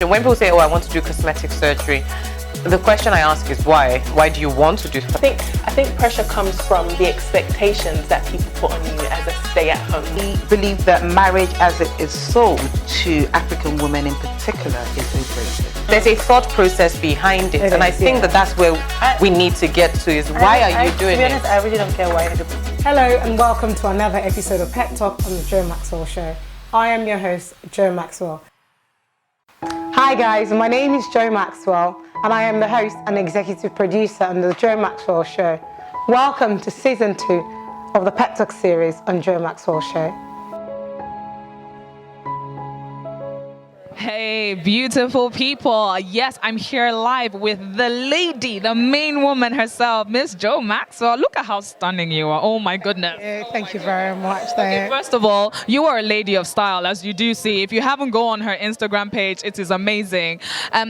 question. When people say, oh, I want to do cosmetic surgery, the question I ask is why? Why do you want to do that? I think pressure comes from the expectations that people put on you as a stay-at-home. We believe that marriage as it is sold to African women in particular is overrated. There's a thought process behind it, and I think that's where we need to get to is why are you doing it? To be honest, I really don't care why. Hello and welcome to another episode of Pep Talk on the Joe Maxwell Show. I am your host, Joe Maxwell. Hi guys, my name is Joe Maxwell and I am the host and executive producer on the Joe Maxwell Show. Welcome to season 2 of the Pep Talk series on Joe Maxwell Show. Hey, beautiful people. Yes, I'm here live with the lady, the main woman herself, Miss Joe Maxwell. Look at how stunning you are. Oh my goodness. Thank you very much. Okay, first of all, you are a lady of style, as you do see. If you haven't gone on her Instagram page, it is amazing.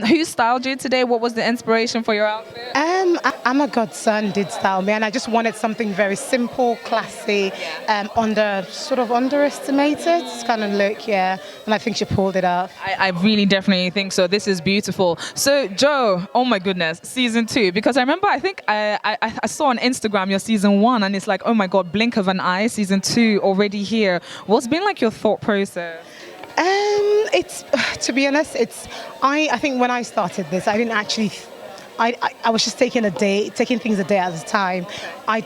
Who styled you today? What was the inspiration for your outfit? I'm a godson did style me, and I just wanted something very simple, classy, underestimated kind of look, yeah. And I think she pulled it off. I really definitely think so. This is beautiful. So, Joe, oh my goodness, season 2. Because I remember, I think I saw on Instagram your season 1, and it's like, oh my God, blink of an eye, season 2 already here. What's been like your thought process? It's, to be honest, I think when I started this, I didn't actually. I was just taking things a day at a time. I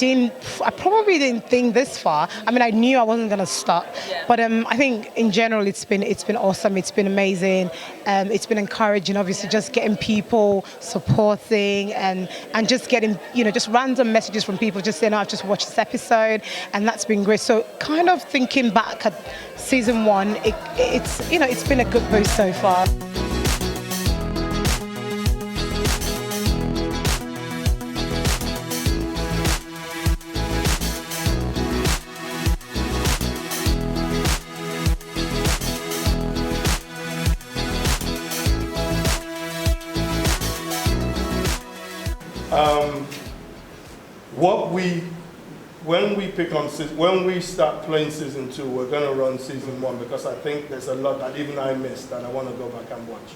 probably didn't think this far. I mean, I knew I wasn't gonna stop, but I think in general it's been awesome. It's been amazing. It's been encouraging. Obviously, just getting people supporting and just getting just random messages from people just saying, "Oh, I've just watched this episode," and that's been great. So, kind of thinking back at season 1, it's been a good boost so far. When we start playing season 2, we're going to run season 1 because I think there's a lot that even I missed that I want to go back and watch.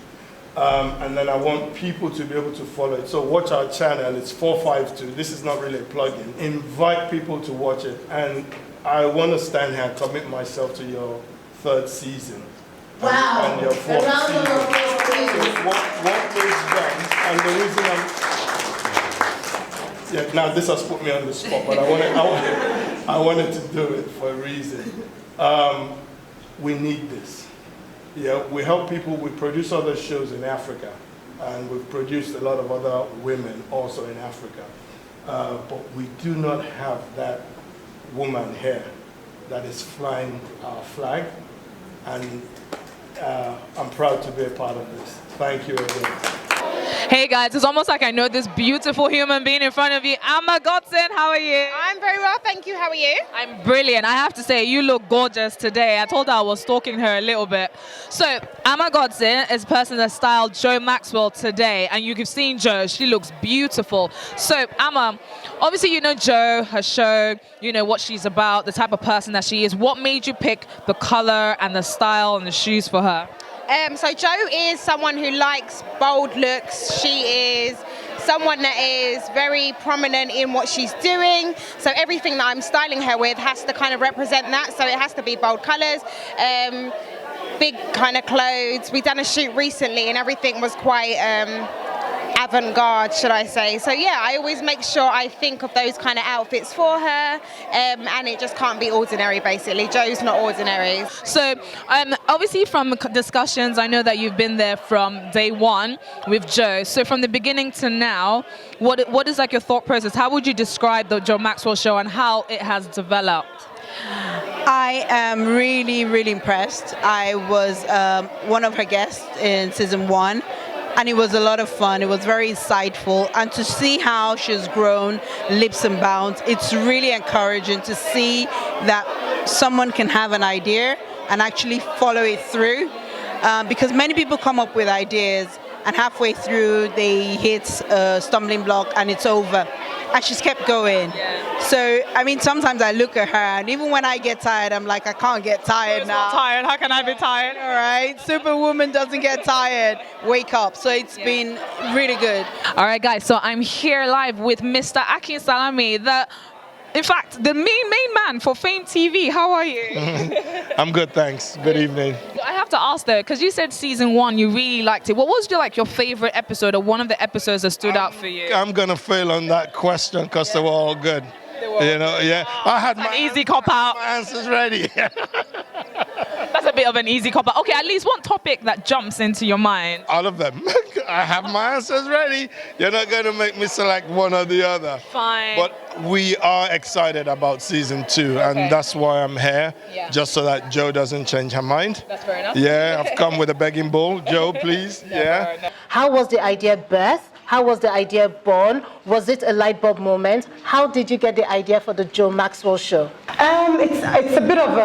And then I want people to be able to follow it. So watch our channel. It's 452. This is not really a plug-in. Invite people to watch it. And I want to stand here and commit myself to your 3rd season. Wow. And your 4th season. So what is done, and the reason now this has put me on the spot, but I wanted to do it for a reason. We need this. Yeah, we help people. We produce other shows in Africa, and we've produced a lot of other women also in Africa. But we do not have that woman here that is flying our flag, and I'm proud to be a part of this. Thank you again. Hey guys, it's almost like I know this beautiful human being in front of you. Amma Godson, how are you? I'm very well, thank you. How are you? I'm brilliant. I have to say, you look gorgeous today. I told her I was stalking her a little bit. So, Amma Godson is a person that styled Joe Maxwell today, and you've seen Joe. She looks beautiful. So, Amma, obviously you know Joe, her show, you know what she's about, the type of person that she is. What made you pick the color and the style and the shoes for her? So Joe is someone who likes bold looks. She is someone that is very prominent in what she's doing. So everything that I'm styling her with has to kind of represent that. So it has to be bold colors, big kind of clothes. We've done a shoot recently and everything was quite avant-garde, should I say. So yeah, I always make sure I think of those kind of outfits for her, and it just can't be ordinary, basically. Joe's not ordinary. So obviously from discussions, I know that you've been there from day 1 with Joe. So from the beginning to now, what is like your thought process? How would you describe the Joe Maxwell show and how it has developed? I am really, really impressed. I was one of her guests in season 1. And it was a lot of fun. It was very insightful. And to see how she's grown leaps and bounds, it's really encouraging to see that someone can have an idea and actually follow it through. Because many people come up with ideas and halfway through they hit a stumbling block and it's over. and she's kept going. So, I mean, sometimes I look at her, and even when I get tired, I'm like, I can't get tired now. Tired? How can I be tired? All right, Superwoman doesn't get tired. Wake up. So it's been really good. All right, guys. So I'm here live with Mr. Akin Salami, in fact, the main man for Fame TV. How are you? I'm good, thanks. Good evening. I have to ask though, because you said season 1 you really liked it. What was your favorite episode, or one of the episodes that stood out for you? I'm gonna fail on that question because they were all good. I had my easy cop out. My answers ready. That's a bit of an easy cop out. Okay, at least one topic that jumps into your mind. All of them. I have my answers ready. You're not going to make me select one or the other. Fine. But we are excited about season 2, and that's why I'm here, just so that Joe doesn't change her mind. That's fair enough. Yeah, I've come with a begging bowl. Joe, please. Yeah. How was the idea birthed? How was the idea born? Was it a light bulb moment? How did you get the idea for the Joe Maxwell show? It's a bit of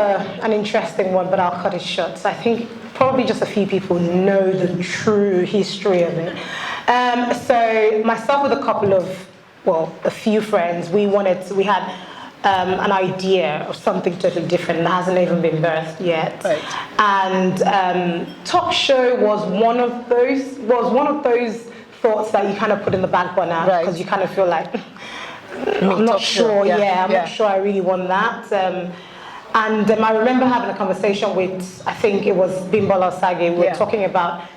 an interesting one, but I'll cut it short. So I think probably just a few people know the true history of it. So myself with a few friends, we had an idea of something totally different that hasn't even been birthed yet. Right. And Talk Show was one of those thoughts that you kind of put in the back burner because you kind of feel like I'm not sure. I'm not sure I really want that. And I remember having a conversation with, I think it was Bimbola Sage. We were talking about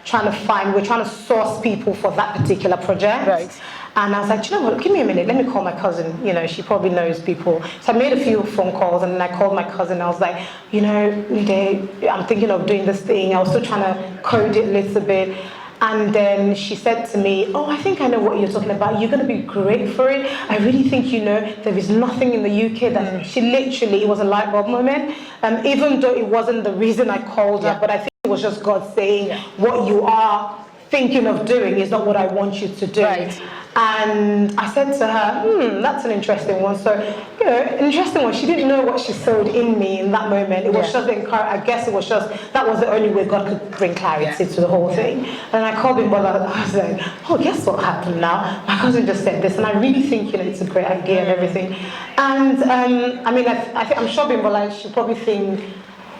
we're trying to source people for that particular project. Right. And I was like, you know what, give me a minute, let me call my cousin. She probably knows people. So I made a few phone calls, and then I called my cousin. I was like, Nide, I'm thinking of doing this thing. I was still trying to code it a little bit. And then she said to me, oh, I think I know what you're talking about. You're going to be great for it. I really think there is nothing in the UK that it was a light bulb moment. Even though it wasn't the reason I called her, but I think it was just God saying, what you are thinking of doing is not what I want you to do. Right. And I said to her, that's an interesting one. So, an interesting one. She didn't know what she sowed in me in that moment. It was just I guess it was just, that was the only way God could bring clarity to the whole thing. And I called him, but I was like, oh, guess what happened now? My cousin just said this, and I really think, it's a great idea and everything. And, I'm sure Bimbola, she'll probably think,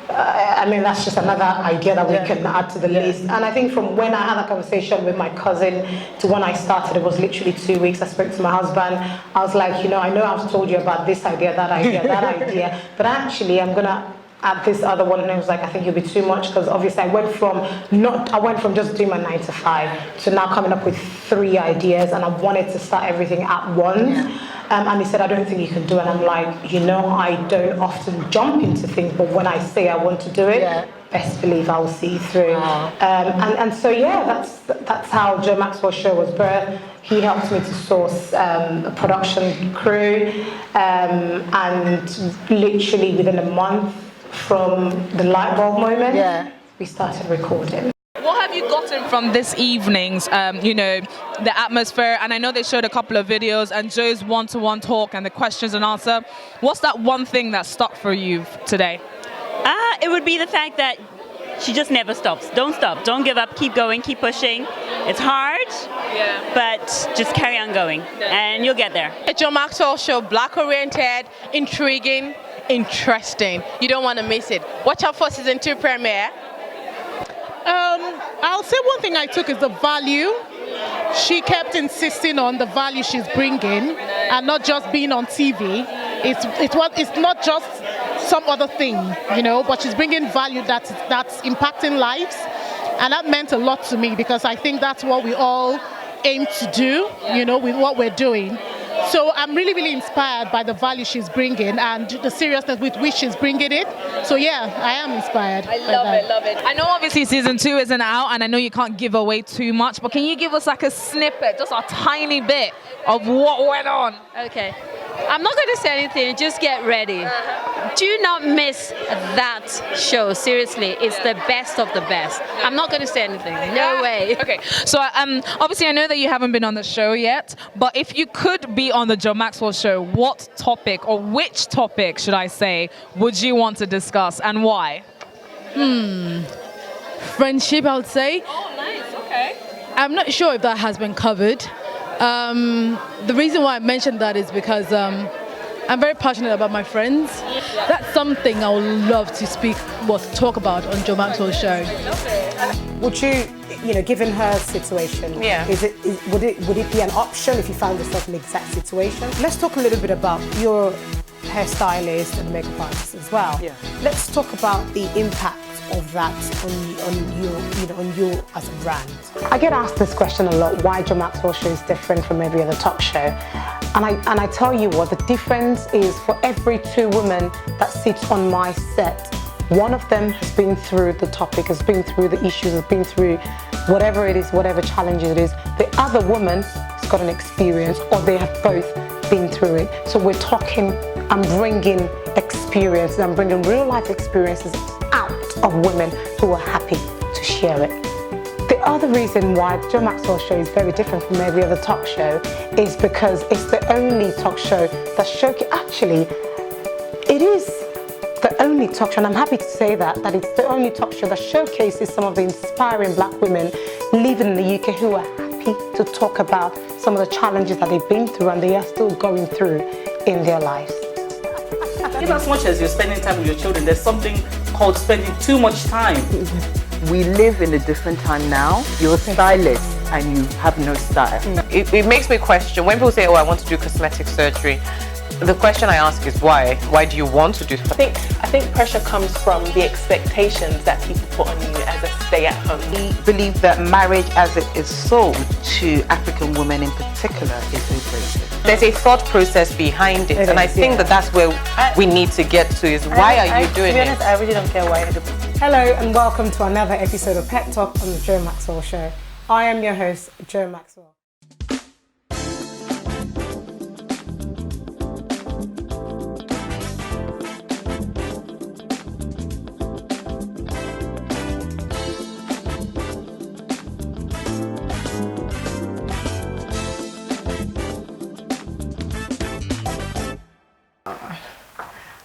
that's just another idea that we can add to the list. And I think from when I had a conversation with my cousin to when I started, it was literally 2 weeks. I spoke to my husband. I was like, I know I've told you about this idea, that idea, but actually I'm going to add this other one. And I was like, I think it'll be too much, because obviously I went from just doing my 9 to 5 to now coming up with 3 ideas, and I wanted to start everything at once. And he said, I don't think you can do it. And I'm like, I don't often jump into things, but when I say I want to do it, best believe I will see through. So that's how Joe Maxwell show was birthed. He helped me to source a production crew, and literally within a month from the light bulb moment, we started recording. What have you gotten from this evening's, the atmosphere? And I know they showed a couple of videos and Joe's one-to-one talk and the questions and answer. What's that one thing that stuck for you today? It would be the fact that she just never stops. Don't stop. Don't give up. Keep going. Keep pushing. It's hard, but just carry on going, and you'll get there. The Joe Maxwell show, black-oriented, intriguing, interesting. You don't want to miss it. Watch out for season 2 premiere. I'll say one thing I took is the value. She kept insisting on the value she's bringing, and not just being on TV. It's not just some other thing, but she's bringing value that's impacting lives, and that meant a lot to me, because I think that's what we all aim to do, with what we're doing. So I'm really, really inspired by the value she's bringing and the seriousness with which she's bringing it. So yeah, I am inspired. I love it. I know obviously season 2 isn't out, and I know you can't give away too much, but can you give us like a snippet, just a tiny bit of what went on? Okay. I'm not going to say anything, just get ready. Do not miss that show, seriously. It's the best of the best. I'm not going to say anything, no way. Okay, so obviously I know that you haven't been on the show yet, but if you could be on the Joe Maxwell show, what topic, or which topic should I say, would you want to discuss, and why? Friendship, I would say. Oh, nice, okay. I'm not sure if that has been covered. The reason why I mentioned that is because I'm very passionate about my friends. That's something I would love to talk about on Joe Maxwell's show. Would you, given her situation, would it be an option if you found yourself in the exact situation? Let's talk a little bit about your hairstylist and makeup artist as well. Yeah. Let's talk about the impact of that on you as a brand. I get asked this question a lot: why Joe Maxwell show is different from every other talk show? And I tell you what, the difference is for every 2 women that sits on my set, one of them has been through the topic, has been through the issues, has been through whatever it is, whatever challenge it is. The other woman has got an experience, or they have both been through it. So we're talking, I'm bringing experience, I'm bringing real life experiences out of women who are happy to share it. The other reason why Joe Maxwell show is very different from every other talk show is because it's the only talk show that it is the only talk show, and I'm happy to say that it's the only talk show that showcases some of the inspiring black women living in the UK who are happy to talk about some of the challenges that they've been through and they are still going through in their lives. In as much as you're spending time with your children, there's something called spending too much time. We live in a different time now. You're a stylist and you have no style. It makes me question, when people say, oh, I want to do cosmetic surgery, the question I ask is why? Why do you want to do that? I think pressure comes from the expectations that people put on you as a stay-at-home. We believe that marriage as it is sold to African women in particular is abrasive. There's a thought process behind it, and I think that's where we need to get to is why are you doing it? To be honest, I really don't care why. Hello and welcome to another episode of Pet Talk on the Joe Maxwell Show. I am your host, Joe Maxwell.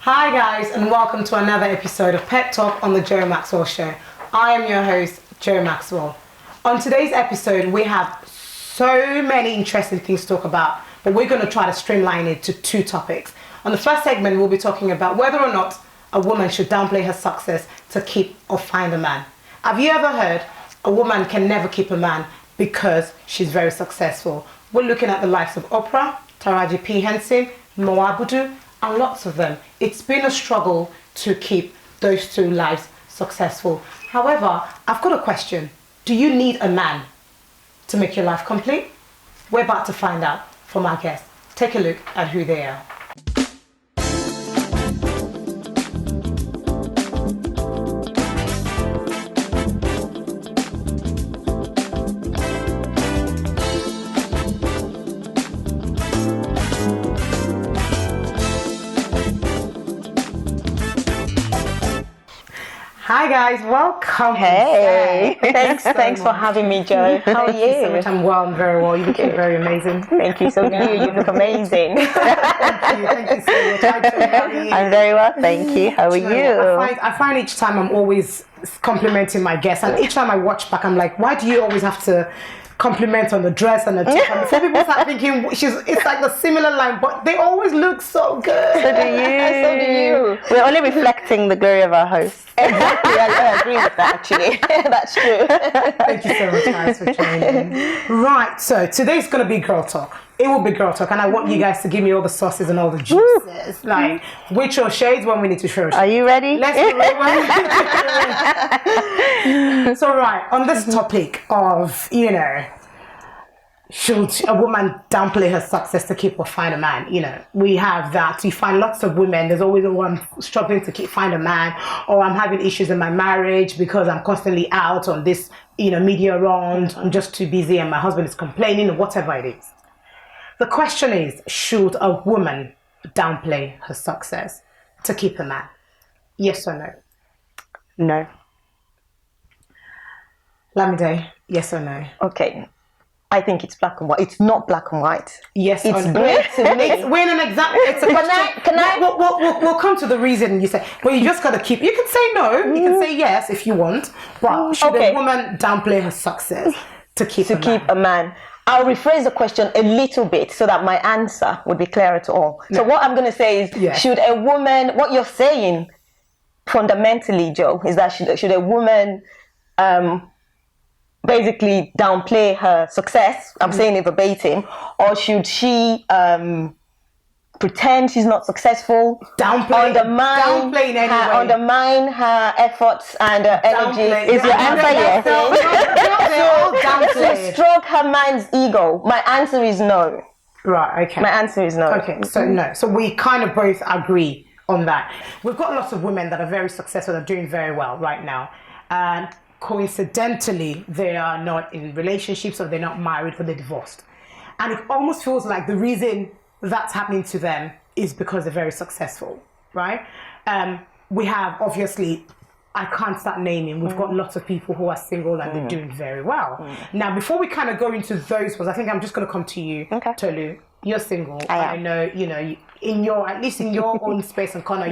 Hi guys and welcome to another episode of Pet Talk on the Joe Maxwell Show. I am your host, Joe Maxwell. On today's episode we have so many interesting things to talk about, but we're going to try to streamline it to 2 topics. On the first segment we'll be talking about whether or not a woman should downplay her success to keep or find a man. Have you ever heard a woman can never keep a man because she's very successful? We're looking at the likes of Oprah, Taraji P. Henson, Mo Abudu, and lots of them. It's been a struggle to keep those 2 lives successful. However, I've got a question. Do you need a man to make your life complete? We're about to find out from our guests. Take a look at who they are. Hi guys, welcome. Hey, thanks for having me, Joe. How are you? So much. I'm well, I'm very well. You look very amazing. Thank you, so do you. You look amazing. Thank you so much. I'm very well, thank you. How are you? I find each time I'm always complimenting my guests, and each time I watch back, I'm like, why do you always have to compliment on the dress and the top? And before people start thinking it's like the similar line, but they always look so good. So do you. So do you. We're only reflecting the glory of our hosts. Exactly, I agree with that actually. That's true. Thank you so much guys for joining. Right, so today's going to be girl talk. It will be girl talk, and I want you guys to give me all the sauces and all the juices. Like, which your shades when we need to show. Are you ready? Let's do it. So right, on this topic of, should a woman downplay her success to keep or find a man? We have that. You find lots of women. There's always a one struggling to find a man, or I'm having issues in my marriage because I'm constantly out on this, media round. I'm just too busy, and my husband is complaining, or whatever it is. The question is, should a woman downplay her success to keep a man? Yes or no? No. Lamide, yes or no? Okay. I think it's black and white. It's not black and white. Yes it's or no? Great to me. We're an example. It's a question. Can I? We'll come to the reason you say. Well, you just gotta keep. You can say no. You can say yes if you want. But should a woman downplay her success to keep a man? A man? I'll rephrase the question a little bit so that my answer would be clearer to all. So what I'm going to say is, should a woman, what you're saying fundamentally, Joe, is that should a woman basically downplay her success? I'm saying it verbatim. Or should she pretend she's not successful, undermine her efforts and her energy? Is your answer yes? To stroke her mind's ego. My answer is no. Right, okay. My answer is no. Okay, so no. So we kind of both agree on that. We've got lots of women that are very successful and doing very well right now. And coincidentally, they are not in relationships or they're not married or they're divorced. And it almost feels like the reason that's happening to them is because they're very successful, right? We have, obviously, I can't start naming, we've got lots of people who are single and they're doing very well. Now, before we kind of go into those ones, I think I'm just going to come to you, Tolu. You're single. I know, in your, at least in your own space and corner,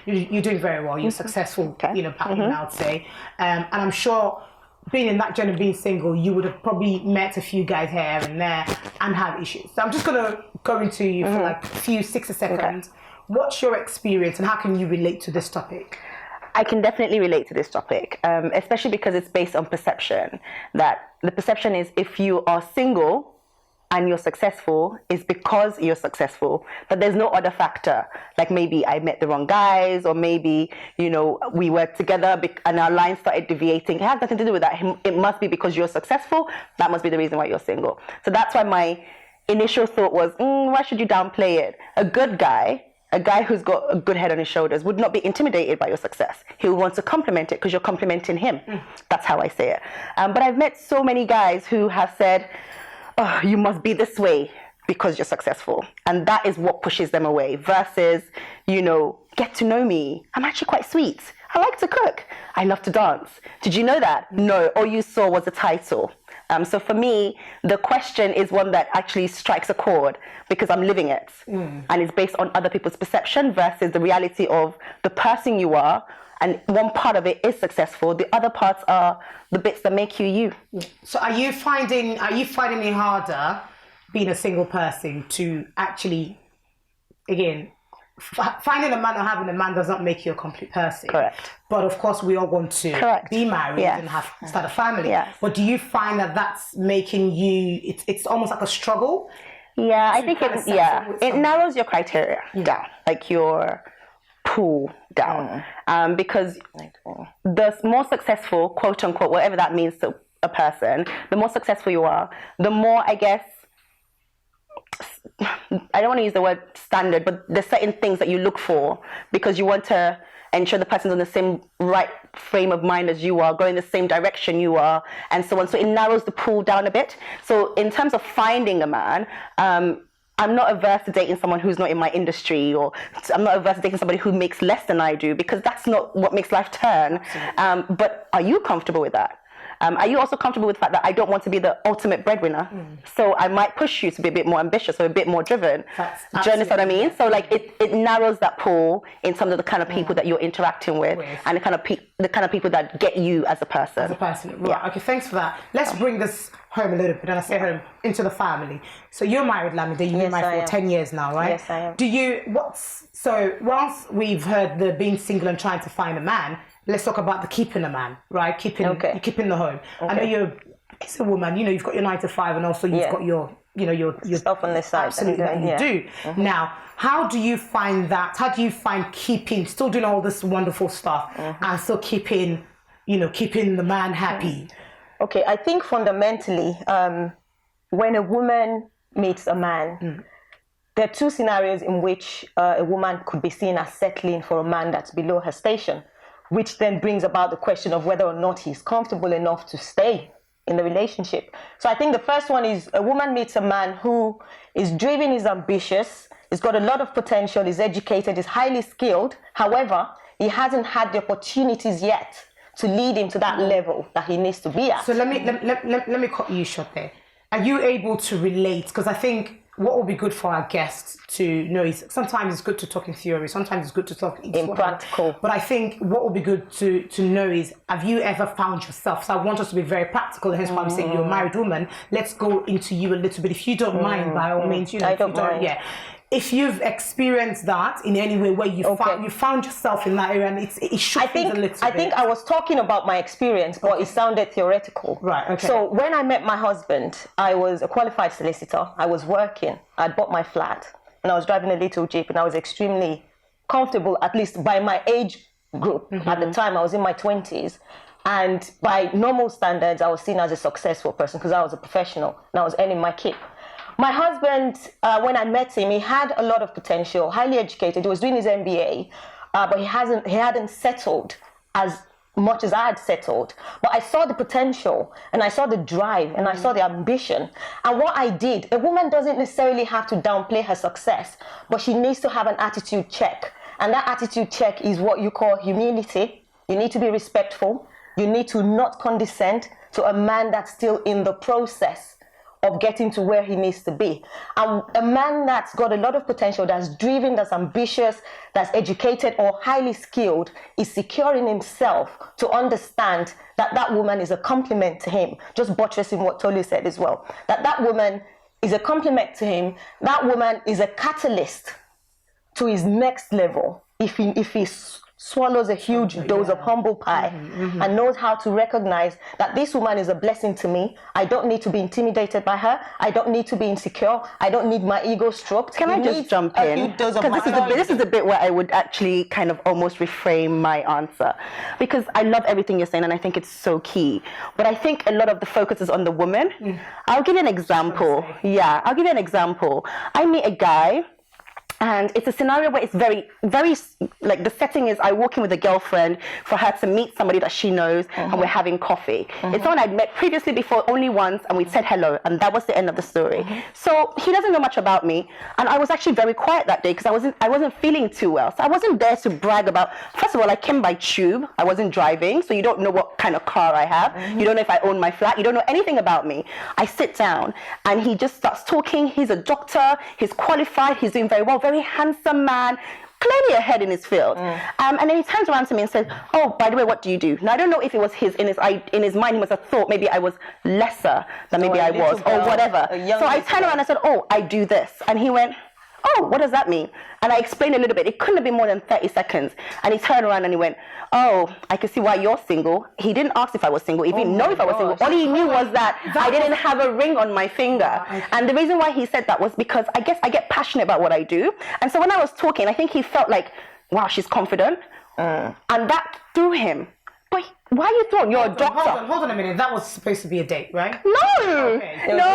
you're doing very well. You're successful, partner, I would say. And I'm sure being in that journey of being single, you would have probably met a few guys here and there and have issues. So I'm just going to go into you for like a few 60 seconds. What's your experience and how can you relate to this topic? I can definitely relate to this topic, especially because it's based on perception. That the perception is if you are single and you're successful, it's because you're successful. But there's no other factor. Like maybe I met the wrong guys, or maybe, we worked together and our lines started deviating. It has nothing to do with that. It must be because you're successful. That must be the reason why you're single. So that's why my initial thought was, why should you downplay it? A good guy, a guy who's got a good head on his shoulders, would not be intimidated by your success. He'll want to compliment it because you're complimenting him. That's how I say it. But I've met so many guys who have said, oh, you must be this way because you're successful. And that is what pushes them away versus, get to know me. I'm actually quite sweet. I like to cook. I love to dance. Did you know that? No. All you saw was a title. So for me, the question is one that actually strikes a chord because I'm living it. And it's based on other people's perception versus the reality of the person you are. And one part of it is successful. The other parts are the bits that make you you. So are you finding it harder being a single person to actually, again, finding a man or having a man does not make you a complete person. Correct. But of course, we all want to be married and start a family. Yes. But do you find that that's making you? It's almost like a struggle. Yeah, I think it narrows your criteria down, like your pool down, because the more successful, quote unquote, whatever that means to a person, the more successful you are, the more, I guess, I don't want to use the word standard, but there's certain things that you look for because you want to ensure the person's in the same right frame of mind as you are, going the same direction you are, and so on. So it narrows the pool down a bit. So in terms of finding a man, I'm not averse to dating someone who's not in my industry, or I'm not averse to dating somebody who makes less than I do, because that's not what makes life turn. But are you comfortable with that? Are you also comfortable with the fact that I don't want to be the ultimate breadwinner? So I might push you to be a bit more ambitious or a bit more driven. Do you understand what I mean? So like it narrows that pool in terms of the kind of people that you're interacting with and the kind of people that get you as a person. As a person, right? Yeah. Okay, thanks for that. Let's bring this home a little bit, and I say home into the family. So you're married, Lamide. You've been married for 10 years now, right? Yes, I am. So once we've heard the being single and trying to find a man, let's talk about the keeping a man, right? Keeping the home. I know you're a woman. You've got your 9 to 5, and also you've got your stuff on the side. Absolutely, that you do. Now, how do you find that? How do you find still doing all this wonderful stuff, and still keeping the man happy? Okay, I think fundamentally, when a woman meets a man, there are two scenarios in which a woman could be seen as settling for a man that's below her station, which then brings about the question of whether or not he's comfortable enough to stay in the relationship. So I think the first one is a woman meets a man who is driven, is ambitious, he's got a lot of potential, is educated, is highly skilled. However, he hasn't had the opportunities yet to lead him to that level that he needs to be at. So let me cut you short there. Are you able to relate? Because I think what would be good for our guests to know is sometimes it's good to talk in theory, sometimes it's good to talk in practical. But I think what would be good to know is, have you ever found yourself? So I want us to be very practical, hence why I'm saying you're a married woman. Let's go into you a little bit. If you don't mind, by all means, I don't mind. Yeah. If you've experienced that in any way where you found yourself in that area and it shook things a little bit. I think I was talking about my experience, but it sounded theoretical. Right, okay. So when I met my husband, I was a qualified solicitor. I was working. I'd bought my flat and I was driving a little Jeep and I was extremely comfortable, at least by my age group. At the time, I was in my 20s. And by normal standards, I was seen as a successful person because I was a professional and I was earning my keep. My husband, when I met him, he had a lot of potential, highly educated. He was doing his MBA, but he hadn't settled as much as I had settled. But I saw the potential, and I saw the drive, and I saw the ambition. And what I did, a woman doesn't necessarily have to downplay her success, but she needs to have an attitude check. And that attitude check is what you call humility. You need to be respectful. You need to not condescend to a man that's still in the process of getting to where he needs to be. And a man that's got a lot of potential, that's driven, that's ambitious, that's educated or highly skilled, is secure in himself to understand that that woman is a compliment to him. Just buttressing what Tolu said as well. That woman is a compliment to him. That woman is a catalyst to his next level. If he swallows a huge dose of humble pie and knows how to recognize that this woman is a blessing to me. I don't need to be intimidated by her. I don't need to be insecure. I don't need my ego stroked. Can I just jump in? Because this is the bit where I would actually kind of almost reframe my answer, because I love everything you're saying and I think it's so key. But I think a lot of the focus is on the woman. I'll give you an example. Yeah, I'll give you an example. I meet a guy. And it's a scenario where it's very, very, like the setting is I walk in with a girlfriend for her to meet somebody that she knows and we're having coffee. It's someone I'd met previously before only once and we said hello and that was the end of the story. So he doesn't know much about me and I was actually very quiet that day because I wasn't feeling too well. So I wasn't there to brag about, first of all, I came by tube. I wasn't driving, so you don't know what kind of car I have. You don't know if I own my flat. You don't know anything about me. I sit down and he just starts talking. He's a doctor. He's qualified. He's doing very well. Very handsome man, clearly ahead in his field. And then he turns around to me and says, "Oh, by the way, what do you do?" Now I don't know if it was in his mind, he must have thought maybe I was lesser than maybe I was or whatever. So I turned around and I said, "Oh, I do this," and he went, "Oh, what does that mean?" And I explained a little bit. It couldn't have been more than 30 seconds. And he turned around and he went, "Oh, I can see why you're single." He didn't ask if I was single. He didn't know if I was single. All he knew was that I didn't have a ring on my finger. And the reason why he said that was because I guess I get passionate about what I do. And so when I was talking, I think he felt like, wow, she's confident. And that threw him. But why are you thrown? You're a doctor. Hold on a minute. That was supposed to be a date, right? No. Okay. No.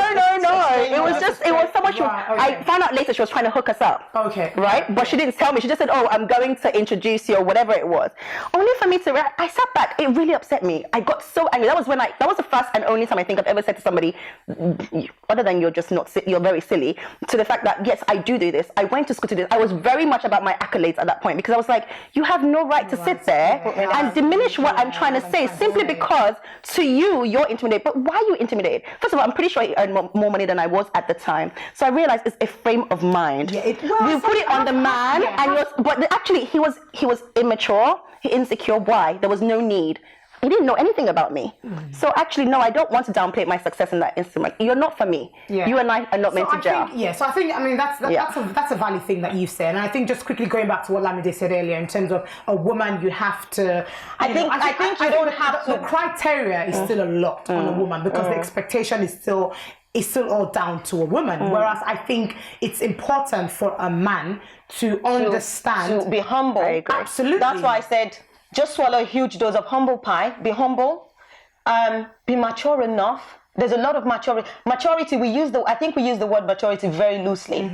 It was so much. I found out later she was trying to hook us up. Okay. Right? But she didn't tell me. She just said, "Oh, I'm going to introduce you," or whatever it was. Only for me to react. I sat back. It really upset me. I got so angry. That was the first and only time I think I've ever said to somebody, other than you're very silly, to the fact that yes, I do this. I went to school to do this. I was very much about my accolades at that point because I was like, you have no right to sit there and diminish what I'm trying to say simply because to you you're intimidated. But why are you intimidated? First of all, I'm pretty sure he earned more money than I was at the time. So I realized it's a frame of mind. We put it on the man, but actually he was immature, insecure. Why? There was no need. He didn't know anything about me. So actually, no, I don't want to downplay my success in that instrument. You're not for me. You and I are not meant to gel. So I think, that's a valid thing that you said. And I think just quickly going back to what Lamide said earlier in terms of a woman, you have to... I think the criteria is still a lot on a woman because the expectation is still all down to a woman. Whereas I think it's important for a man to understand... To be humble. I agree. Absolutely. That's why I said... Just swallow a huge dose of humble pie. Be humble. Be mature enough. There's a lot of maturity. Maturity. I think we use the word maturity very loosely.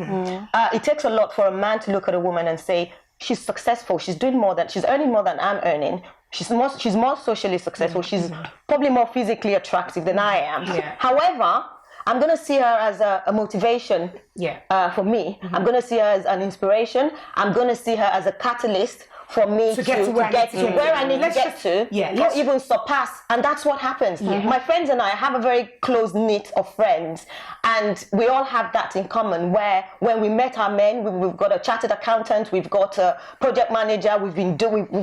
It takes a lot for a man to look at a woman and say she's successful. She's earning more than I'm earning. She's more socially successful. She's probably more physically attractive than I am. However, I'm going to see her as a motivation for me. I'm going to see her as an inspiration. I'm going to see her as a catalyst for me to get to where I need to get to, or even surpass. And that's what happens. My friends and I have a very close knit of friends, and we all have that in common, where when we met our men, we've got a chartered accountant, we've got a project manager, we've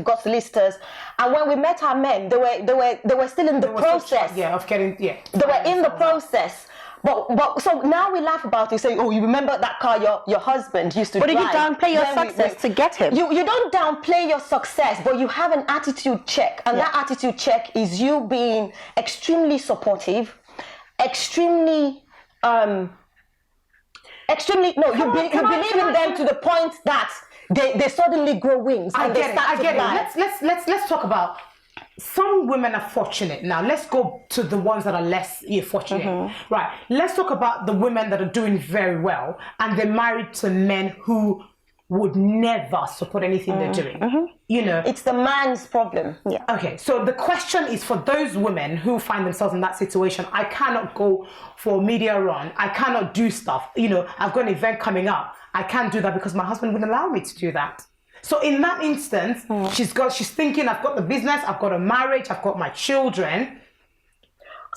got solicitors, and when we met our men, they were still in the process. They were in the process. But so now we laugh about it, say, oh, you remember that car your husband used to drive. But did you downplay your success to get him? You don't downplay your success, but you have an attitude check. And that attitude check is you being extremely supportive, you believe in them to the point that they suddenly grow wings and they start to fly. Let's talk about. Some women are fortunate. Now, let's go to the ones that are less fortunate. Right. Let's talk about the women that are doing very well and they're married to men who would never support anything they're doing. You know, it's the man's problem. Okay. So the question is for those women who find themselves in that situation. I cannot go for a media run. I cannot do stuff. You know, I've got an event coming up. I can't do that because my husband wouldn't allow me to do that. So in that instance, she's thinking, I've got the business, I've got a marriage, I've got my children.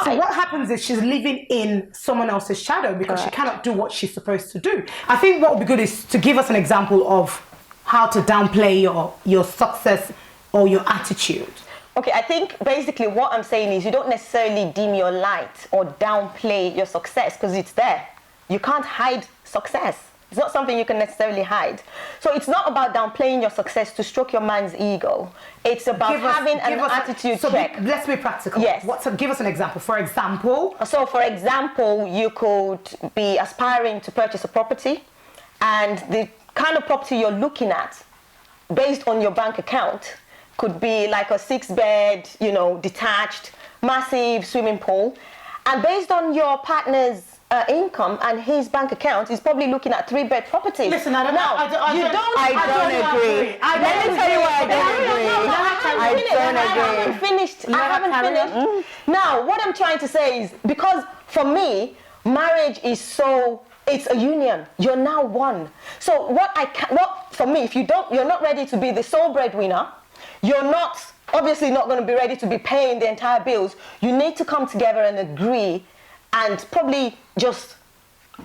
So what happens is she's living in someone else's shadow because she cannot do what she's supposed to do. I think what would be good is to give us an example of how to downplay your success or your attitude. Okay, I think basically what I'm saying is you don't necessarily dim your light or downplay your success because it's there. You can't hide success. It's not something you can necessarily hide. So it's not about downplaying your success to stroke your man's ego. It's about having an attitude check. Let's be practical. Yes. Give us an example. For example? So for example, you could be aspiring to purchase a property, and the kind of property you're looking at, based on your bank account, could be like a 6-bed, detached, massive swimming pool. And based on your partner's income and his bank account, is probably looking at 3-bed properties. Listen, I don't agree. Let me tell you why I don't agree. I haven't finished. Now, what I'm trying to say is, because for me, marriage is it's a union. You're now one. So for me, if you're not ready to be the sole breadwinner, you're obviously not going to be ready to be paying the entire bills. You need to come together and agree. And probably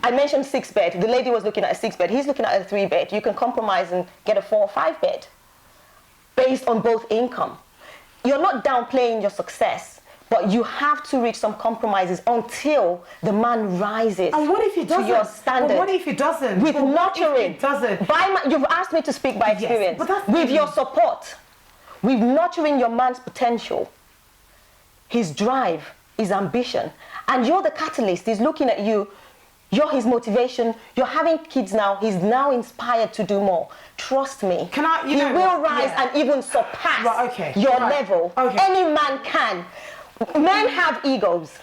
I mentioned 6-bed. The lady was looking at a 6-bed. He's looking at a 3-bed. You can compromise and get a 4 or 5-bed based on both income. You're not downplaying your success, but you have to reach some compromises until the man rises to your standard. But what if he doesn't? With nurturing. You've asked me to speak by experience. With your support, with nurturing your man's potential, his drive, his ambition, and you're the catalyst. He's looking at you. You're his motivation. You're having kids now. He's now inspired to do more. Trust me. He will rise and even surpass your level. Any man can. Men have egos.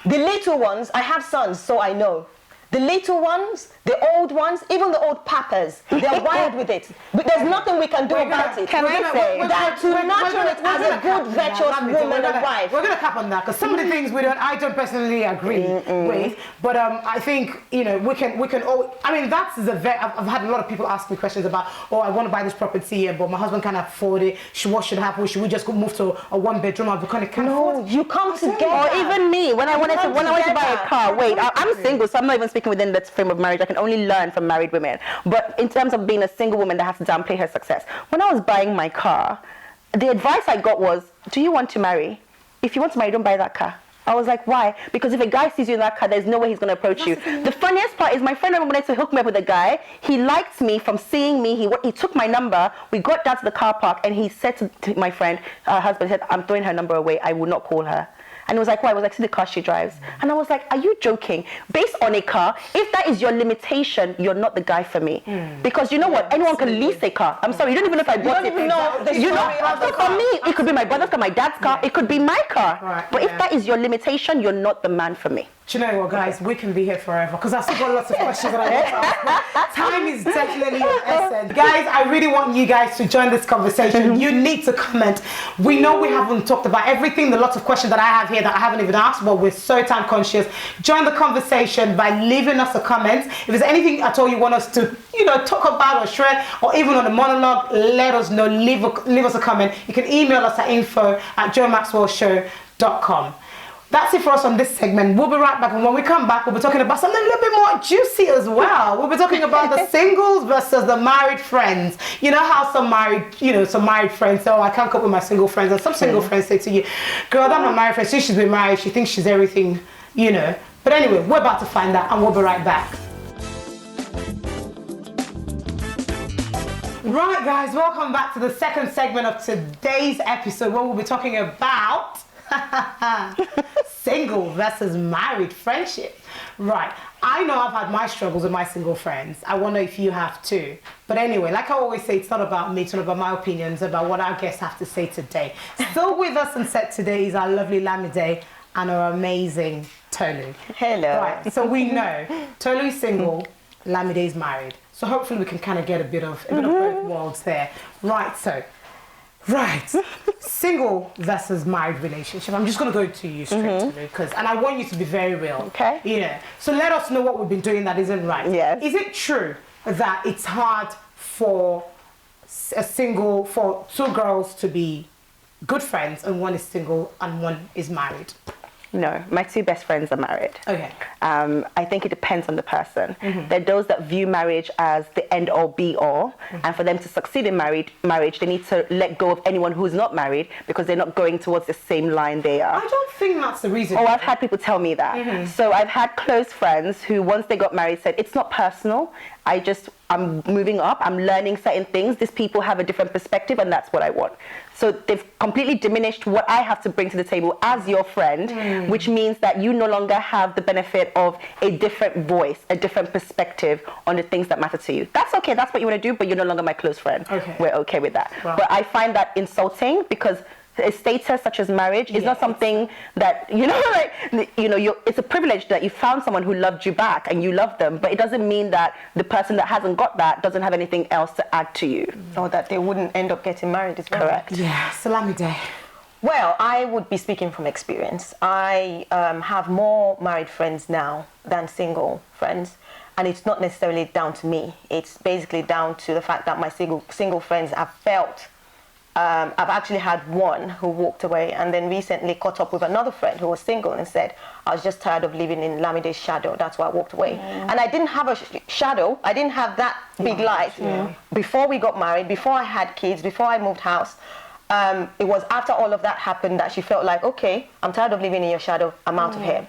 The little ones, I have sons, so I know. The little ones, the old ones, even the old papas, they're wired with it. But there's nothing we can do about it. Can I say that to nurture it as a good, virtuous woman and wife? We're going to cap on that because some of the things I don't personally agree with. But I think we can all. I mean, I've had a lot of people ask me questions about, I want to buy this property, but my husband can't afford it. What should happen? Should we just go move to a 1-bedroom? No, you come together. Or even me, when I wanted to buy a car. Wait, I'm single, so I'm not even speaking within that frame of marriage. I can only learn from married women. But in terms of being a single woman that has to downplay her success, when I was buying my car, the advice I got was, do you want to marry? If you want to marry, don't buy that car. I was like, why? Because if a guy sees you in that car, there's no way he's going to approach you. The funniest part is my friend wanted to hook me up with a guy. He liked me from seeing me. He took my number. We got down to the car park and he said to my friend, her husband said, I'm throwing her number away. I will not call her. And he was like, why? I was like, see the car she drives. And I was like, are you joking? Based on a car, if that is your limitation, you're not the guy for me. Because you know what? Anyone can lease a car. I'm sorry, you don't even know if I bought it. For me, it could be my brother's car, my dad's car. It could be my car. But if that is your limitation, you're not the man for me. Do you know what, guys? We can be here forever because I've still got lots of questions that I want to ask. Time is definitely of essence. Guys, I really want you guys to join this conversation. You need to comment. We know we haven't talked about everything, the lots of questions that I have here that I haven't even asked, but we're so time conscious. Join the conversation by leaving us a comment. If there's anything at all you want us to, talk about or share, or even on a monologue, let us know. Leave us a comment. You can email us at info@joemaxwellshow.com. That's it for us on this segment. We'll be right back, and when we come back, we'll be talking about something a little bit more juicy as well. We'll be talking about the singles versus the married friends. You know how some married friends say, oh, I can't cope with my single friends, and some single friends say to you, girl, that's my married friend, she's been married, she thinks she's everything, But anyway, we're about to find out, and we'll be right back. Right, guys, welcome back to the second segment of today's episode, where we'll be talking about single versus married friendship. Right, I know I've had my struggles with my single friends. I wonder if you have too. But anyway, like I always say, it's not about me, it's not about my opinions, about what our guests have to say today. Still with us on set today is our lovely Lamide and our amazing Tolu. Hello. Right, so we know Tolu is single, Lamide is married. So hopefully we can kind of get a bit of both worlds there. Right, single versus married relationship. I'm just going to go to you straight away, and I want you to be very real. Okay. So let us know what we've been doing that isn't right. Yes. Is it true that it's hard for two girls to be good friends and one is single and one is married? No, my two best friends are married. Okay. I think it depends on the person. There are those that view marriage as the end all be all, and for them to succeed in marriage, they need to let go of anyone who's not married because they're not going towards the same line they are. I don't think that's the reason. Oh, I've had people tell me that. So I've had close friends who, once they got married, said, it's not personal. I'm moving up, I'm learning certain things. These people have a different perspective, and that's what I want. So they've completely diminished what I have to bring to the table as your friend, which means that you no longer have the benefit of a different voice, a different perspective on the things that matter to you. That's okay, that's what you want to do, but you're no longer my close friend. Okay. We're okay with that. Wow. But I find that insulting because a status such as marriage is not something that, it's a privilege that you found someone who loved you back and you love them, but it doesn't mean that the person that hasn't got that doesn't have anything else to add to you. Or that they wouldn't end up getting married as well. Correct. Yeah, Salamide. Well, I would be speaking from experience. I have more married friends now than single friends. And it's not necessarily down to me. It's basically down to the fact that my single friends have felt I've actually had one who walked away and then recently caught up with another friend who was single and said, I was just tired of living in Lamide's shadow. That's why I walked away. And I didn't have a shadow. I didn't have that big light before we got married, before I had kids, before I moved house. It was after all of that happened that she felt like, okay, I'm tired of living in your shadow. I'm out of here.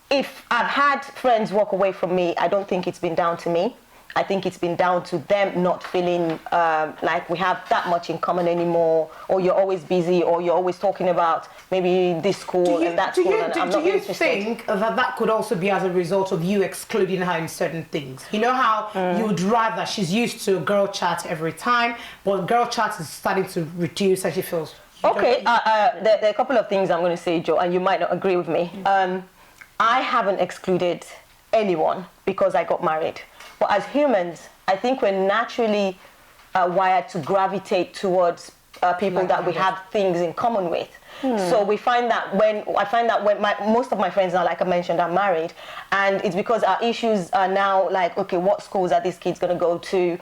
If I've had friends walk away from me, I don't think it's been down to me. I think it's been down to them not feeling like we have that much in common anymore, or you're always busy, or you're always talking about maybe this school and that school, and I'm not interested. Do you think that could also be as a result of you excluding her in certain things? You know how you would rather, she's used to girl chat every time, but girl chat is starting to reduce and she feels... Okay, there are a couple of things I'm going to say, Joe, and you might not agree with me. I haven't excluded anyone because I got married. But as humans, I think we're naturally wired to gravitate towards people that we have things in common with. So we find that when most of my friends now, like I mentioned, are married, and it's because our issues are now like, okay, what schools are these kids going to go to?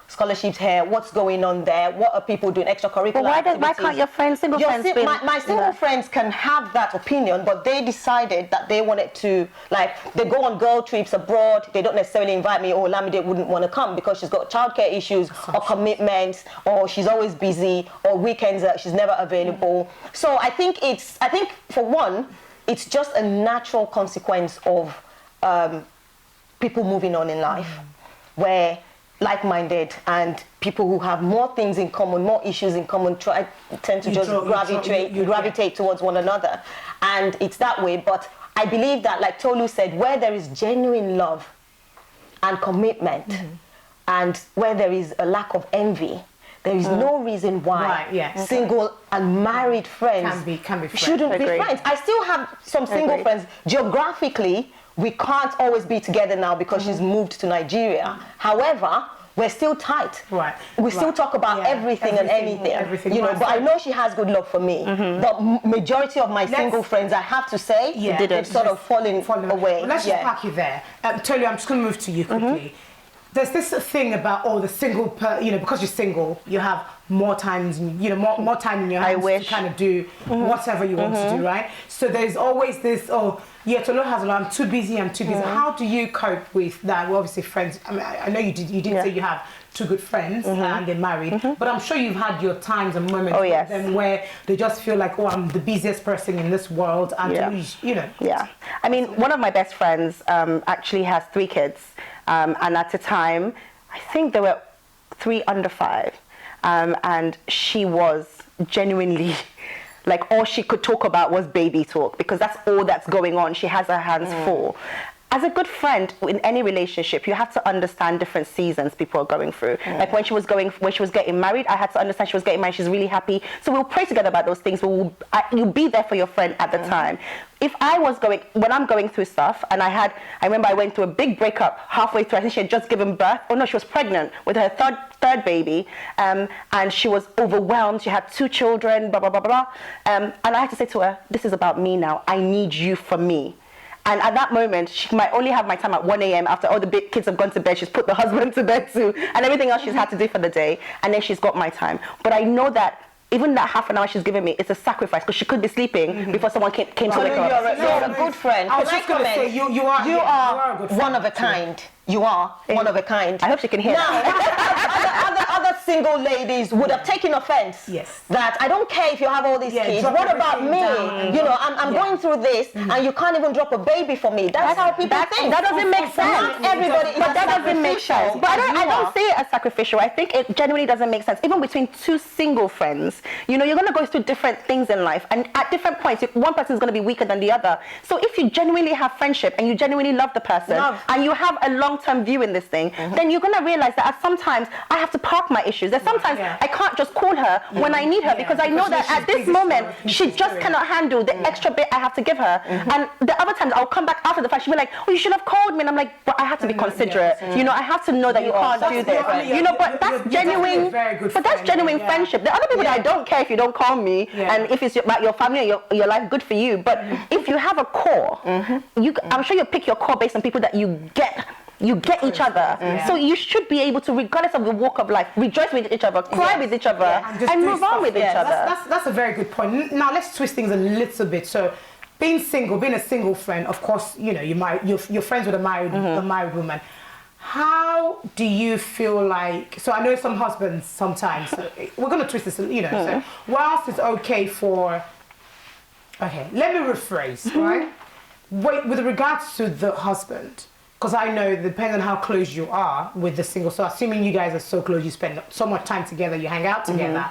Scholarships here. What's going on there? What are people doing? Extracurricular activities. Why can't your friends, single friends, my single friends can have that opinion, but they decided that they wanted to, like, they go on girl trips abroad. They don't necessarily invite me. Or Lamide wouldn't want to come because she's got childcare issues or commitments, or she's always busy, or weekends she's never available. So I think for one, it's just a natural consequence of people moving on in life, where like-minded and people who have more things in common, more issues in common, tend to just gravitate towards one another. And it's that way. But I believe that, like Tolu said, where there is genuine love and commitment, and where there is a lack of envy, there is no reason why single and married friends can be friends. Shouldn't be friends. I still have some single friends. Geographically, we can't always be together now because she's moved to Nigeria. However, we're still tight. Right. We still talk about everything and anything. You know, but I know she has good love for me. But majority of my single friends, I have to say, they've sort of fallen away. Well, let's just park you there. Tolu, I'm just going to move to you quickly. There's this thing about the single, because you're single, you have more times, more time in your hands to kind of do whatever you want to do, right? So there's always this, Tolu has a lot, I'm too busy. How do you cope with that? Well, obviously friends, I mean, I know you did say you have two good friends and they're married, but I'm sure you've had your times and moments with them where they just feel like, I'm the busiest person in this world, and Yeah, I mean, one of my best friends actually has 3 kids. And at the time, I think there were 3 under 5. And she was genuinely, like, all she could talk about was baby talk, because that's all that's going on. She has her hands full. As a good friend in any relationship, you have to understand different seasons people are going through. Like when she was getting married, I had to understand she was getting married. She's really happy, so we'll pray together about those things. You'll be there for your friend at the time. If when I'm going through stuff, and I remember I went through a big breakup halfway through. I think she had just given birth. Oh no, she was pregnant with her third baby, and she was overwhelmed. She had 2 children, blah blah blah blah. And I had to say to her, "This is about me now. I need you for me." And at that moment, she might only have my time at 1 a.m. after all the big kids have gone to bed. She's put the husband to bed too, and everything else she's had to do for the day. And then she's got my time. But I know that even that half an hour she's giving me, it's a sacrifice, because she could be sleeping before someone came to wake her up. You're a good friend. I was just going to say, you are a good friend. One of a kind. You are one of a kind. I hope she can hear that. Other single ladies would have taken offense that I don't care if you have all these kids. What about me? I'm going through this and you can't even drop a baby for me. That's how people think. That doesn't make sense. Not everybody. But that doesn't make sense. But I don't see it as sacrificial. I think it genuinely doesn't make sense. Even between 2 single friends, you're going to go through different things in life, and at different points, one person is going to be weaker than the other. So if you genuinely have friendship and you genuinely love the person, and you have a long-term view in this thing, then you're going to realize that at sometimes I have to park my issues. There's sometimes I can't just call her when I need her, because I know that at this moment she just cannot handle the extra bit I have to give her. And the other times I'll come back after the fact, she'll be like, "Oh, you should have called me," and I'm like, "But I have to be considerate. I have to know that you can't do this." But that's genuine. But that's genuine friendship. The other people that I don't care if you don't call me, and if it's about your family or your life, good for you. But if you have a core, I'm sure you'll pick your core based on people that you get each other. So you should be able to, regardless of the walk of life, rejoice with each other, cry with each other, and move on with each other. That's a very good point. Now let's twist things a little bit. So being a single friend, of course, you're friends with a married woman. How do you feel like, so I know some husbands sometimes, we're going to twist this, so whilst it's okay, let me rephrase, right? With regards to the husband, because I know it depends on how close you are with the single, so assuming you guys are so close, you spend so much time together, you hang out together,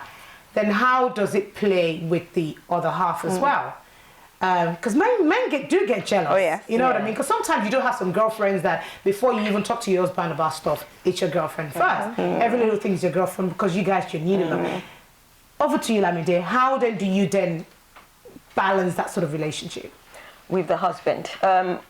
then how does it play with the other half as well? Because men do get jealous. Oh, yeah. You know what I mean? Because sometimes you do have some girlfriends that before you even talk to your husband about stuff, it's your girlfriend first. Every little thing is your girlfriend because you guys genuinely love it. Over to you, Lamide. How then do you balance that sort of relationship? With the husband.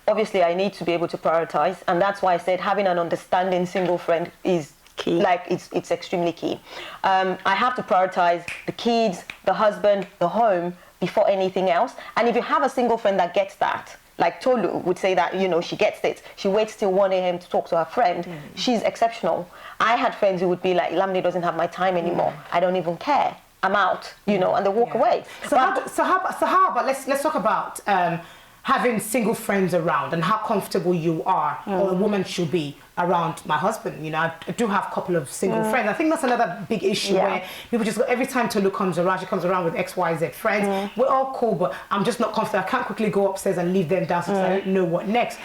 Obviously, I need to be able to prioritize, and that's why I said having an understanding single friend is key. Like it's extremely key. I have to prioritize the kids, the husband, the home before anything else. And if you have a single friend that gets that, like Tolu would say that, she gets it. She waits till 1 a.m. to talk to her friend. She's exceptional. I had friends who would be like, Lamine doesn't have my time anymore. I don't even care. I'm out, and they walk away. So how about let's talk about having single friends around and how comfortable you are or a woman should be around my husband. I do have a couple of single friends. I think that's another big issue where people just go, every time Tolu comes around, she comes around with XYZ friends. We're all cool, but I'm just not comfortable. I can't quickly go upstairs and leave them downstairs. I don't know what next.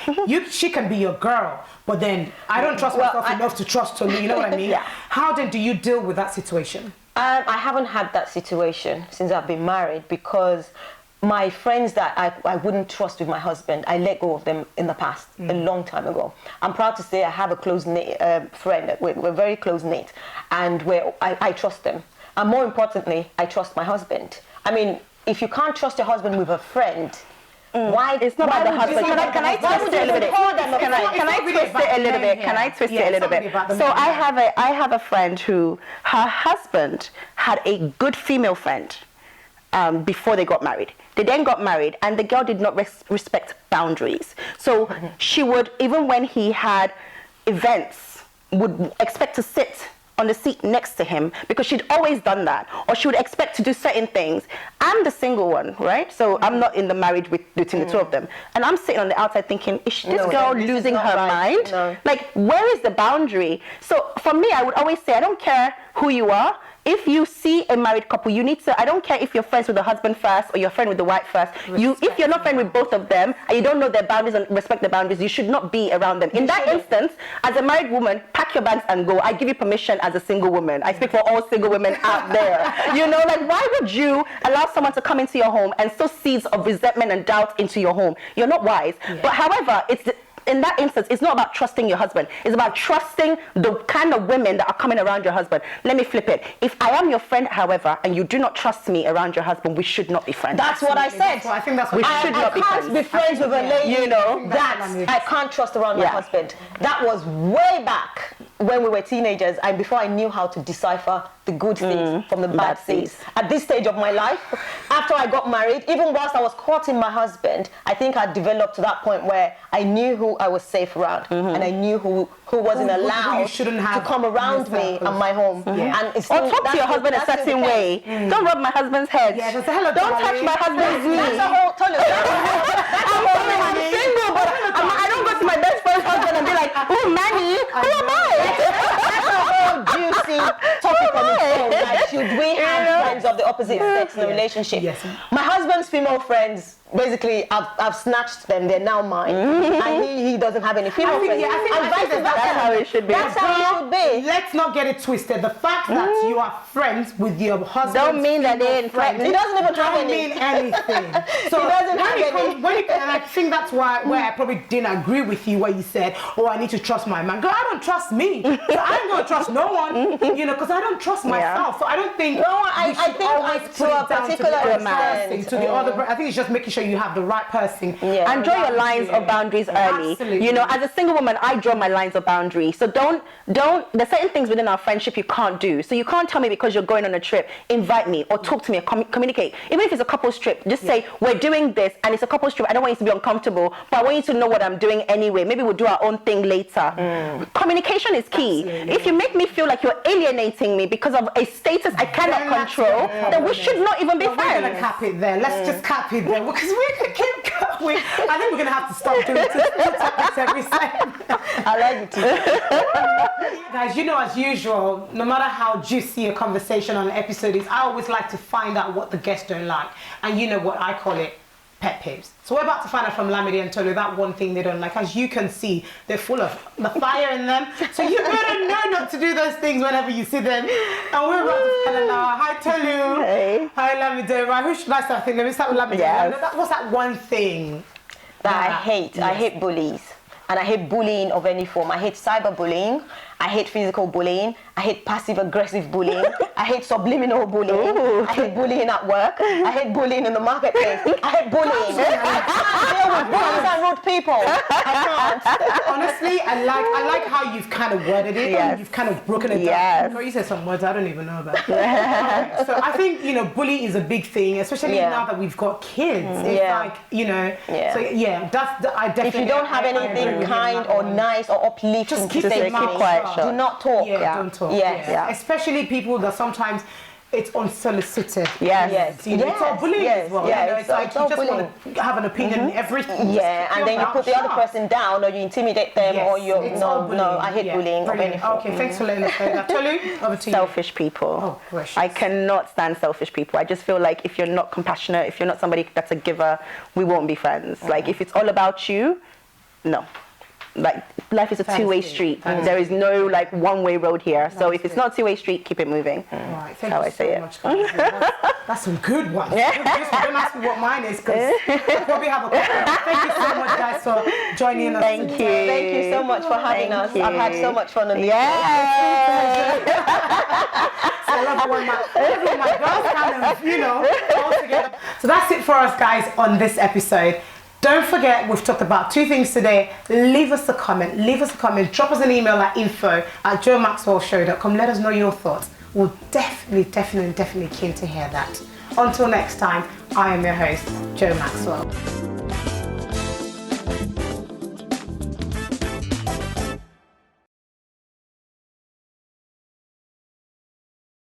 She can be your girl, but then I don't trust myself enough to trust Tolu. You know what I mean? How then do you deal with that situation? I haven't had that situation since I've been married because my friends that I wouldn't trust with my husband, I let go of them in the past, a long time ago. I'm proud to say I have a close-knit friend. We're very close-knit, and I trust them. And more importantly, I trust my husband. I mean, if you can't trust your husband with a friend, why? It's not about the husband. Can I twist it a little bit? Can I twist it a little bit? Can I twist it a little bit? So I have a friend who, her husband had a good female friend before they got married. They then got married, and the girl did not respect boundaries. So she would, even when he had events, would expect to sit on the seat next to him because she'd always done that, or she would expect to do certain things. I'm the single one, right? So I'm not in the marriage between the two of them, and I'm sitting on the outside thinking, is this girl losing her mind? No. Like, where is the boundary? So for me, I would always say, I don't care who you are. If you see a married couple, you need to, I don't care if you're friends with the husband first or you're friend with the wife first. If you're not friend with both of them and you don't know their boundaries and respect their boundaries, you should not be around them. In that instance, as a married woman, pack your bags and go. I give you permission as a single woman. I speak for all single women out there. You know, like, why would you allow someone to come into your home and sow seeds of resentment and doubt into your home? You're not wise. Yeah. But however, in that instance, it's not about trusting your husband. It's about trusting the kind of women that are coming around your husband. Let me flip it. If I am your friend, however, and you do not trust me around your husband, we should not be friends. That's what I said. I think that's what we should not be friends. I can't be friends with a lady, you know, that I can't trust around my husband. That was way back when we were teenagers, and before I knew how to decipher the good seeds from the bad seeds. At this stage of my life, after I got married, even whilst I was courting my husband, I think I developed to that point where I knew who I was safe around, and I knew who wasn't allowed to come around me and my home. And it's or talk to your husband a certain way. Don't rub my husband's head. Don't touch my husband's knee. That's a whole I'm single, but I don't go to my best friend's husband and be like, oh, Manny, who am I? That's a whole juicy topic on its own. Like, should we have friends of the opposite sex in a relationship? Yes. My husband's female friends, basically, I've snatched them. They're now mine, and he doesn't have any female friends. I think that's how it should be. That's how it should be. Let's not get it twisted. The fact that you are friends with your husband don't mean that they ain't friends. He doesn't even have any. Mean anything. So he doesn't have any. And I think that's where I probably didn't agree with you, where you said, "Oh, I need to trust my man." Girl, I don't trust me. So I ain't gonna trust no one. You know, because I don't trust myself. So I don't think. No, I think to a particular extent. To the other, I think it's just making sure you have the right person. And draw your lines of boundaries early. Absolutely. You know, as a single woman, I draw my lines of boundaries. So don't. There's certain things within our friendship you can't do. So you can't tell me because you're going on a trip, invite me or talk to me or communicate. Even if it's a couple's trip, just say we're doing this and it's a couple's trip. I don't want you to be uncomfortable, but I want you to know what I'm doing anyway. Maybe we'll do our own thing later. Communication is key. Absolutely. If you make me feel like you're alienating me because of a status I cannot control, then we should not even be friends. We're going to cap it there. Let's just cap it there because we could keep going. I think we're going to have to stop doing topics every second. I like it too. Guys, you know, as usual, no matter how juicy a conversation on an episode is, I always like to find out what the guests don't like. And you know what I call it? Pet peeves. So we're about to find out from Lamidi and Tolu that one thing they don't like. As you can see, they're full of the fire in them. So you better know not to do those things whenever you see them. And we're about to find out. Hi Tolu. Hey. Hi Lamidi. Right, who should I start? Let me start with Lamidi. Yes. What's that one thing that I hate? Yes. I hate bullies. And I hate bullying of any form. I hate cyberbullying. I hate physical bullying. I hate passive-aggressive bullying. I hate subliminal bullying. Ooh. I hate bullying at work. I hate bullying in the marketplace. I hate bullying. I deal with bullies and rude people. I can't. Honestly, I like how you've kind of worded it. Yes. You've kind of broken it down. You said some words I don't even know about. Okay. So I think, you know, bullying is a big thing, especially now that we've got kids. It's like, you know. So I definitely. If you don't have anything kind or nice or uplifting to say, keep quiet. Do not talk. Don't talk. Especially people that sometimes it's unsolicited. Yes. It's all bullying as well. It's like you just want to have an opinion in everything. Yeah, and then you put the other person down, or you intimidate them, or you no. I hate bullying. Okay, thanks for letting us know that. Tolu, over to you. Selfish people. Oh, precious. I cannot stand selfish people. I just feel like if you're not compassionate, if you're not somebody that's a giver, we won't be friends. Like if it's all about you, no. like life is a two-way street. There is no like one-way road here. So if it's not a two-way street, keep it moving. Right, That's how I say it. That's some good ones. Don't ask me what mine is because I probably have a couple. Thank you so much, guys, for joining us. Thank you. Thank you so much for having us. I've had so much fun on this. So I love when my girls kind of, all together. So that's it for us, guys, on this episode. Don't forget, we've talked about 2 things today. Leave us a comment. Drop us an email at info@joemaxwellshow.com. Let us know your thoughts. We're definitely keen to hear that. Until next time, I am your host, Jo Maxwell.